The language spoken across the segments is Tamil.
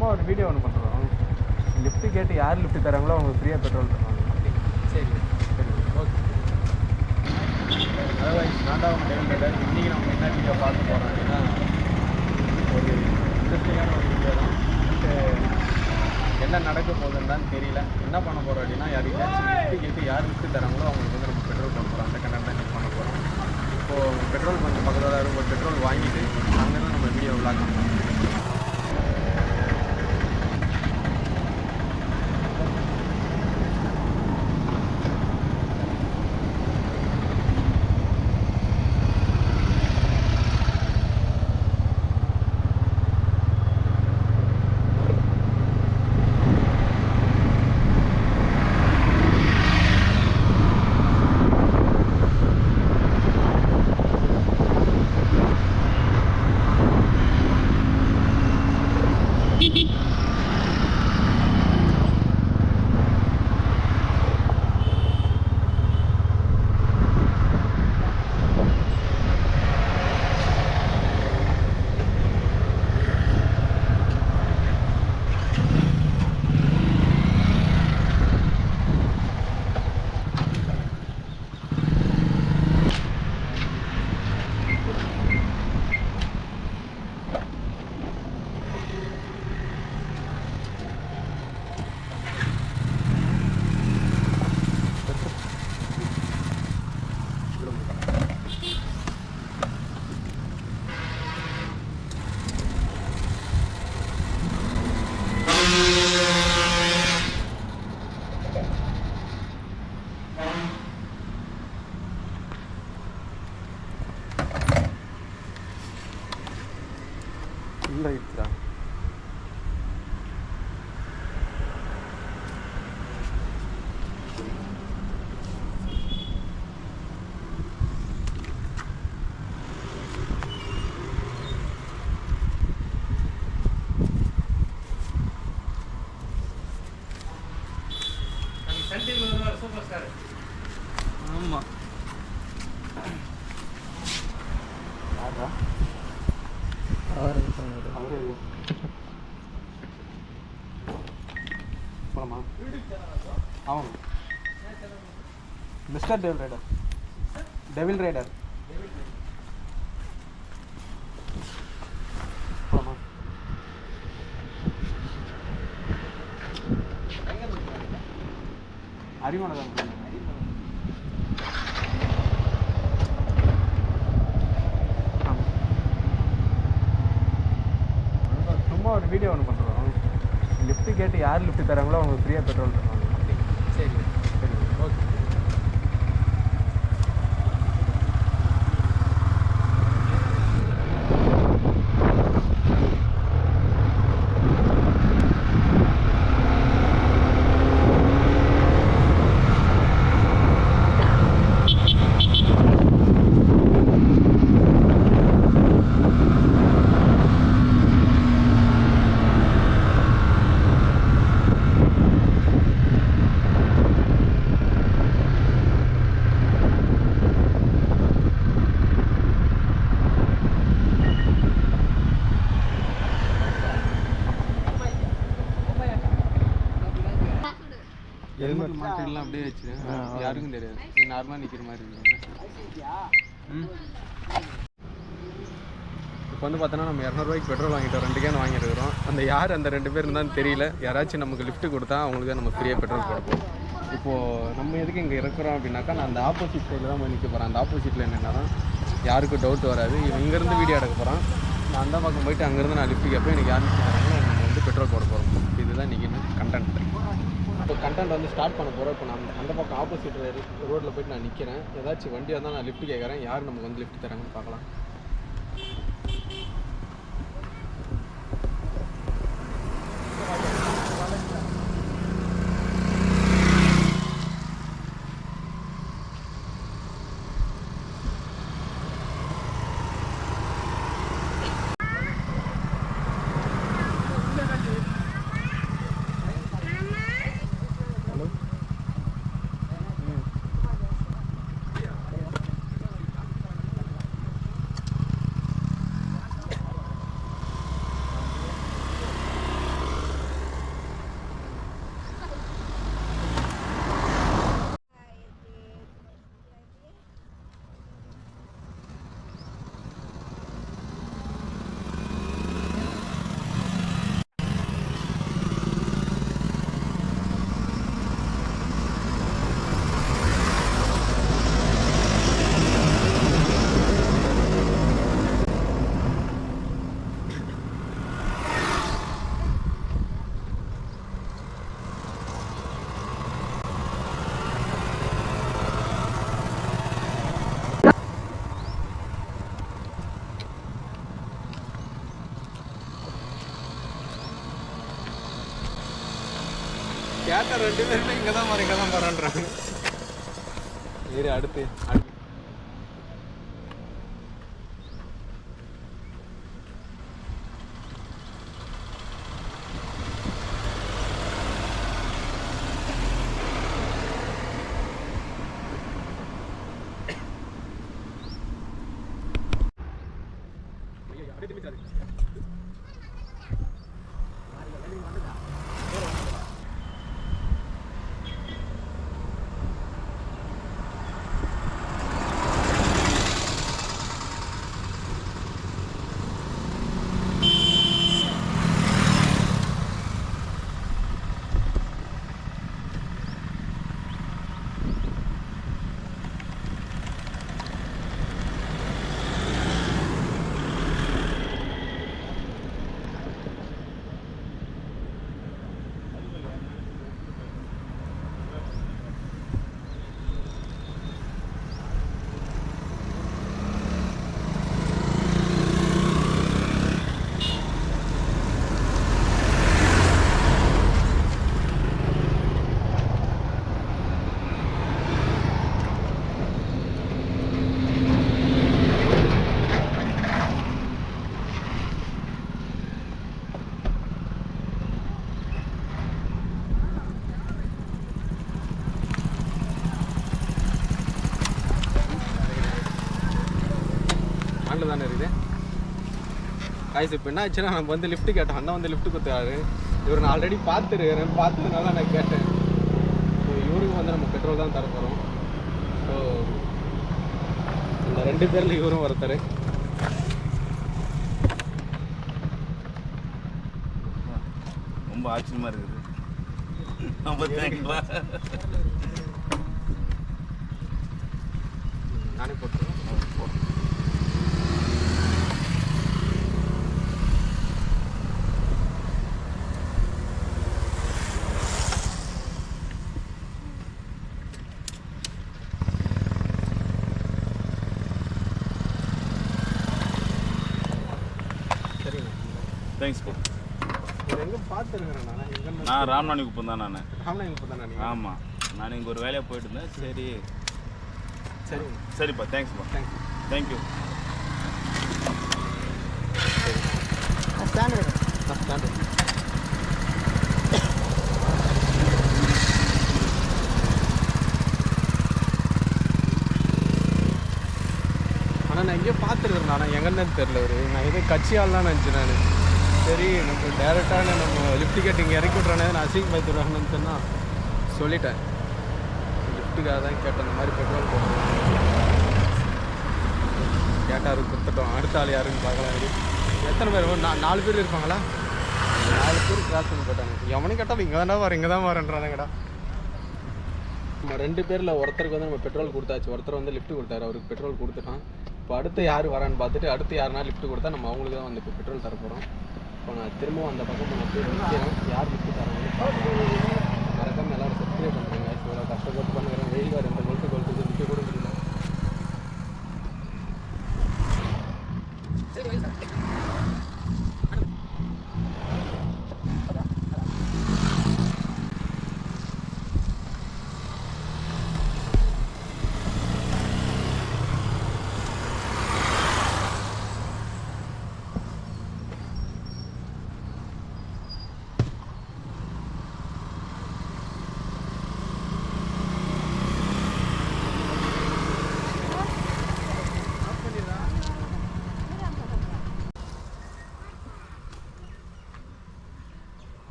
சும்மா ஒரு வீடியோ ஒன்று பண்ணுறோம். லிஃப்ட்டு கேட்டு யார் லிஃப்ட் தராங்களோ அவங்க ஃப்ரீயாக பெட்ரோல் தருவாங்க. சரி சரி ஓகே. அதர்வைஸ் நான் தான் அவங்க டெவல் இன்றைக்கி நம்ம என்ன வீடியோ பார்க்க போகிறோம் அப்படின்னா ஒரு இன்ட்ரெஸ்டிங்கான ஒரு வீடியோ தான். என்ன நடக்க போகுதுன்னு தான் தெரியல. என்ன பண்ண போகிறோம் அப்படின்னா யாருக்காச்சும் லிஃப்ட்டு கேட்டு யார் லிஃப்ட்டு தராங்களோ அவங்களுக்கு வந்து நம்ம பெட்ரோல் பண்ண போகிறோம். அந்த கண்டென்ட் தான் நீங்கள் பண்ண போகிறோம். இப்போது பெட்ரோல் பங்க் பக்கத்தில் இருக்கும் பெட்ரோல் வாங்கிட்டு அங்கேருந்து நம்ம வீடியோ விளாக் பண்ணுறோம். இல்லைடா சூப்பர் ஸ்டார். ஆமாம் போலாமா? ஆமாம் mister devil rider. Devil rider போலாமா? அறிவான தான் சும்மா ஒரு வீடியோ ஒன்று பண்ணுறோம். லிஃப்ட்டு கேட்டு யார் லிஃப்ட் தராங்களோ அவங்க ஃப்ரீயாக பெட்ரோல் தருவாங்க. சரி சரி ஓகே. ஹெல்மெட் மாட்டிடலாம் அப்படியே வச்சு யாருக்கும் தெரியாது. நீ நார்மலாக நிற்கிற மாதிரி இருக்கு. இப்போ வந்து பார்த்தோன்னா நம்ம 200 ரூபாய்க்கு பெட்ரோல் வாங்கிட்டோம். 2 கேன் வாங்கியிருக்கிறோம். அந்த யார் அந்த 2 பேர் இருந்தாலும் தெரியல. யாராச்சும் நமக்கு லிஃப்ட்டு கொடுத்தா அவங்களுக்கு நம்ம ஃப்ரீயாக பெட்ரோல் போடுவோம். இப்போது நம்ம எதுக்கு இங்கே இருக்கிறோம் அப்படின்னாக்கா நான் அந்த ஆப்போசிட் சைடில் தான் போய் நிற்க போகிறேன். அந்த ஆப்போசிட்டில் என்னென்னா யாருக்கும் டவுட் வராது. இவன் இங்கேருந்து வீடியோ எடுக்க போகிறான். நான் அந்த பக்கம் போயிட்டு அங்கேருந்து நான் லிஃப்ட்டு கேட்பேன். எனக்கு யார் லிஃப்ட் தராங்களோ நம்ம வந்து பெட்ரோல் போட போகிறோம். இதுதான் இன்றைக்கி கண்டென்ட். இப்போ கண்டென்ட் வந்து ஸ்டார்ட் பண்ண போகிறோம். இப்போ நான் அந்த பக்கம் ஆப்போசிட் ரோட்டில் போய்ட்டு நான் நிற்கிறேன். ஏதாச்சும் வண்டி வந்தால் நான் லிஃப்ட் கேட்குறேன். யார் நமக்கு வந்து லிஃப்ட் தராங்கன்னு பார்க்கலாம். கேட்ட 2 பேருமே இங்கே தான் போகிறான்றாங்க. சரி அடுத்து ஆண்டில் தானே இருக்குது காய்ஸ். இப்போ என்ன ஆச்சுன்னா நம்ம வந்து லிஃப்ட் கேட்டோம். அண்ணன் வந்து லிஃப்ட் கொடுத்தாரு. இவர் நான் ஆல்ரெடி பார்த்ததுனால நான் கேட்டேன். ஸோ இவருக்கு வந்து நம்ம பெட்ரோல் தான் தர போகிறோம். ஸோ இந்த 2 பேரில் இவரும் ஒருத்தர். ரொம்ப ஆச்சரியமாக இருக்குது. ரொம்ப தேங்க்ஸ்ப்பா. நானே போட்டுருவேன். தேங்க்ஸ்ப்பா. இது எங்கே பார்த்துருக்குறேன் நான். எங்கே நான் ராமநாணி குப்பம் தான். நான் ராமநாயகம் இப்போ தான் நான். ஆமாம், நான் இங்கே ஒரு வேலையாக போயிட்டு இருந்தேன். சரி சரிப்பா. தேங்க்ஸ்ப்பா. தேங்க்யூ. ஸ்டாண்டு ஆனால் நான் எங்கேயோ பார்த்துருக்குறேன். ஆனால் எங்கன்னு தெரியல. நான் எதோ கட்சியாலாம் நினச்சேன் நான். சரி நம்ம டேரெக்டான நம்ம லிஃப்ட் கேட்டு இங்கே இறக்கி விட்றானே நான் அசிங்கப்படுத்திடுவாங்கன்னு சொன்னால் சொல்லிட்டேன். லிஃப்ட்டுக்காக தான் கேட்டேன். இந்த மாதிரி பெட்ரோல் போட்டோம் கேட்டாரு, கொடுத்துட்டோம். அடுத்த ஆள் யாருன்னு பார்க்கலாம். எத்தனை பேர்? 4 பேர் இருப்பாங்களா? 4 பேர் கிராஸ் பண்ணி போட்டாங்க. எவனையும் கேட்டாலும் இங்கே தானே இங்கே தான் வரேன்றானுங்கடா. நம்ம 2 பேரில் ஒருத்தருக்கு வந்து நம்ம பெட்ரோல் கொடுத்தாச்சு. ஒருத்தர் வந்து லிஃப்ட் கொடுத்தாரு. அவருக்கு பெட்ரோல் கொடுத்துட்டான். இப்போ அடுத்து யார் வரான்னு பார்த்துட்டு அடுத்து யாருனா லிஃப்ட் கொடுத்தா நம்ம அவங்களுக்கு தான் வந்து இப்போ பெட்ரோல் தர போகிறோம். இப்போ நான் திரும்பவும் அந்த பக்கம் நான் போய் நிற்கிறேன். யார் லிஃப்ட் தராங்கன்னு மறக்காமல் எல்லோரும் சப்ஸ்கிரைப் பண்ணுறேங்க. இவ்வளோ கஷ்டப்பட்டு பண்ணுறேன். வெயில் வேறு இந்த கொளுத்து நிற்க கூட முடியல.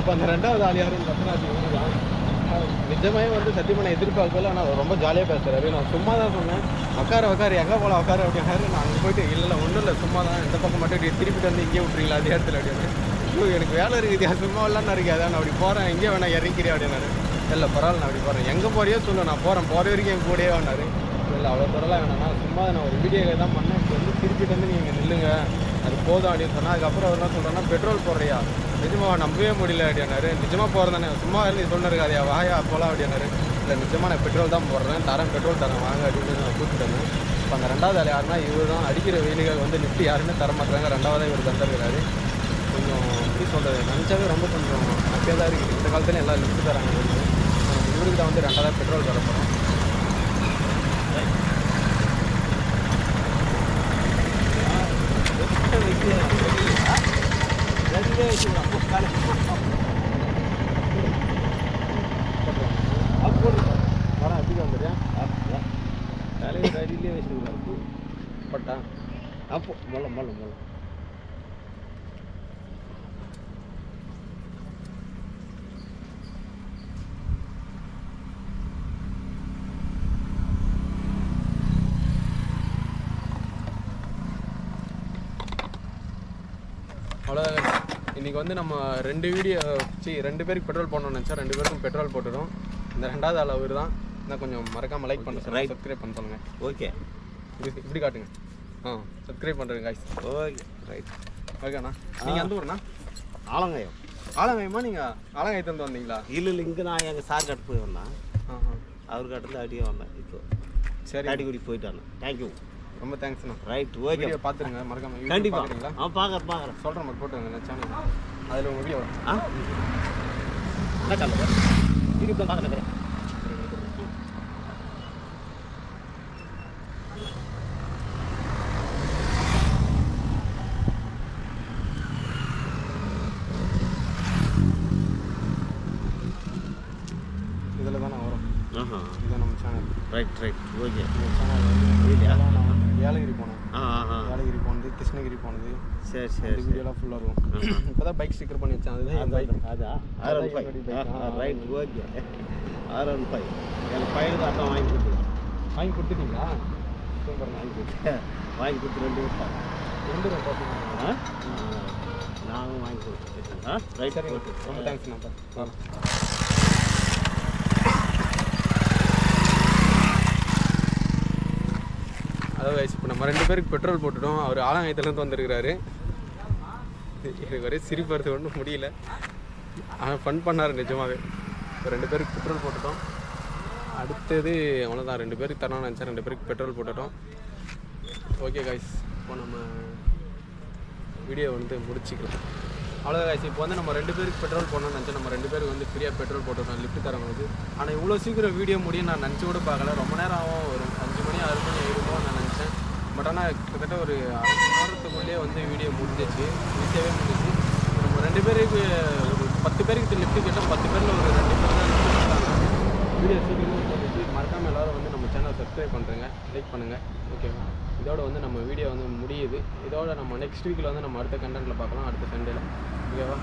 இப்போ அந்த ரெண்டாவது ஆள் யாருன்னு பார்த்தீங்கன்னா இவரு தான். நிஜமாவே வந்து சத்தியமாக நான் எதிர்பார்க்கல. ஆனால் அவர் ரொம்ப ஜாலியாக பேசுகிறாரு. நான் சும்மா தான் சொன்னேன், உட்கார எங்கே போகலாம் உட்கார அப்படின்னாரு. நான் அங்கே போயிட்டு இல்லை ஒன்றும் இல்லை சும்மா தான், இந்த பக்கம் மட்டும் திருப்பிட்டு வந்து இங்கே விட்றீங்களா அதே இடத்துல அப்படின்னு. ஐயோ எனக்கு வேலை இருக்குது, சும்மா இல்லைன்னு இருக்காது, நான் அப்படி போகிறேன், எங்கே வேணா இறங்கிக்கிறேன் அப்படின்னாரு. இல்லை பரவாயில்ல நான் அப்படி போகிறேன், எங்கே போறியோ சொல்லு நான் போகிறேன், போகிற வரைக்கும் என் கூடயே வேணாரு. இல்லை அவ்வளோ தூரம்லாம் வேணாம்னா சும்மா நான் ஒரு வீடியோ தான் பண்ணேன், இப்போ வந்து திருப்பிட்டு வந்து நீங்கள் நில்லுங்க அது போதும் அப்படின்னு சொன்னால். அதுக்கப்புறம் அவர் என்ன சொல்கிறேன்னா பெட்ரோல் போடுறியா, நிஜமாக நம்பவே முடியல அப்படின்னாரு. நிஜமாக போகிறதானே, சும்மா இருந்து சொன்னாரு அதையா வாயா போகலாம் அப்படின்னாரு. இல்லை நிஜமாக நான் பெட்ரோல் தான் போடுறேன், பெட்ரோல் தரேன் வாங்க அப்படின்னு நான் கூப்பிட்டு வந்தேன். இப்போ அந்த ரெண்டாவது ஆள் யாருன்னா இவர் தான். அடிக்கிற வெயிலுகள் வந்து லிஃப்ட் யாருமே தர மாட்டாங்க, ரெண்டாவதாக இவர் தந்துருக்கிறாரு. கொஞ்சம் எப்படி சொல்கிறது, நினச்சாவே ரொம்ப கொஞ்சம் ஹாப்பியாக தான் இருக்குது. இந்த காலத்துல எல்லாம் லிஃப்ட் தராங்க. இவருக்கு தான் வந்து ரெண்டாவதாக பெட்ரோல் தர போகிறோம். வரேன் எப்படி வந்துடுறேன் தலையில் ரயிலே வச்சுருக்காரு பட்டா அப்போ மொல்ல அவ்வளோதான். இன்றைக்கி வந்து நம்ம ரெண்டு பேருக்கு பெட்ரோல் போடணும்னு நினச்சா 2 பேருக்கும் பெட்ரோல் போட்டுடும். இந்த ரெண்டாவது ஆள் அவர் தான். இன்னும் கொஞ்சம் மறக்காமல் லைக் பண்ண சொல்லுங்கள், சப்ஸ்கிரைப் பண்ண சொல்லுங்கள். ஓகே இப்படி காட்டுங்க. சப்ஸ்கிரைப் பண்ணுறேங்க காய்ஸ். ஓகே ரைட் ஓகேண்ணா. நீங்கள் எந்த ஊர்ண்ணா? ஆலங்காயம். ஆலங்காயமா? நீங்கள் ஆலங்காயத்துலேருந்து வந்தீங்களா? இல்லை இங்கே நான் எங்கள் சார் கட்டு போய் வந்தேன், அவர் கட்டுறது அடியே வந்தேன். இப்போ சரி அடிக்கடி போயிட்டு வந்தேன். தேங்க்யூ, ரொம்ப தேங்க்ஸ்ண்ணா. ரைட் ஓகே வீடியோ பார்த்துருங்க மறக்காம. கண்டிப்பாக பார்க்குறீங்களா? பார்க்குறேன் சொல்கிறேன் மாதிரி போட்டுருங்க சேனல், அதில் உங்கள் வீடியோ வரும். என்ன சேனல்? யூடியூப் தான் பார்க்குறேன். இதில் தானே வரும். இதுதான் நம்ம சேனல். Right okay. இந்த சேனல் வந்து நான் வந்து ஏலகிரி போனேன். ஏலகிரி போனது, கிருஷ்ணகிரி போனது. சரி இந்த வீடியோலாம் ஃபுல்லாக இருக்கும். இப்போ தான் பைக் ஸ்டிக்கர் பண்ணி வச்சேன். அதுதான் பைக். Right okay. R15 எனக்கு பையனுக்கு அதான் வாங்கி கொடுத்துட்டீங்களா? சூப்பர். வாங்கி கொடுத்து 2 வருஷம் 2 ரூபா பார்த்தீங்களா? நானும் வாங்கி கொடுத்துட்டேன். ரைட் சரி ஓகே, ரொம்ப தேங்க்ஸ் நான். அதாவது இப்போ நம்ம 2 பேருக்கு பெட்ரோல் போட்டுட்டோம். அவர் ஆலங்காயத்துலேருந்து வந்திருக்கிறாரு. எனக்கு ஒரே சிரிப்பு வருது, ஒன்றும் முடியல. ஆனால் ஃபன் பண்ணார் நிஜமாகவே. இப்போ 2 பேருக்கு பெட்ரோல் போட்டுட்டோம். அடுத்தது அவ்வளோதான், 2 பேருக்கு தரணும்னு நினச்சேன், 2 பேருக்கு பெட்ரோல் போட்டுட்டோம். ஓகே காய்ஸ், இப்போ நம்ம வீடியோ வந்து முடிச்சிக்கலாம். அவ்வளோதான் காய்ஸ். இப்போ வந்து நம்ம 2 பேருக்கு பெட்ரோல் போடணும்னு நினச்சோம். நம்ம 2 பேருக்கு வந்து ஃப்ரீயாக பெட்ரோல் போட்டுட்டோம் லிஃப்ட் தரவங்களுக்கு. ஆனால் இவ்வளோ சீக்கிரம் வீடியோ முடியும் நான் நினச்சி கூட பார்க்கல. ரொம்ப நேரம் ஆகும், ஒரு 5 மணி 6 மணி ஆகிருமோ நான் நினச்சேன். பட் ஆனால் கிட்டத்தட்ட ஒரு 1/2 மணி நேரத்துக்குள்ளேயே வந்து வீடியோ முடிஞ்சிச்சு, ஈஸியாகவே முடிஞ்சிச்சு. நம்ம 2 பேருக்கு ஒரு 10 பேருக்கு லிஃப்ட் கேட்டால் 10 பேரில் ஒரு 2 பேர் தான் லிஃப்ட் கொடுத்தாங்க. வீடியோ சீக்கிரமாக முடிஞ்சிச்சு. மறக்காமல் எல்லோரும் வந்து நம்ம சேனல் சப்ஸ்கிரைப் பண்ணுறேங்க, லைக் பண்ணுங்கள். ஓகேவா? இதோட வந்து நம்ம வீடியோ வந்து முடியுது. இதோட நம்ம நெக்ஸ்ட் வீக்கில் வந்து நம்ம அடுத்த கண்டென்ட்டில் பார்க்கலாம், அடுத்த சண்டேல. ஓகேவா?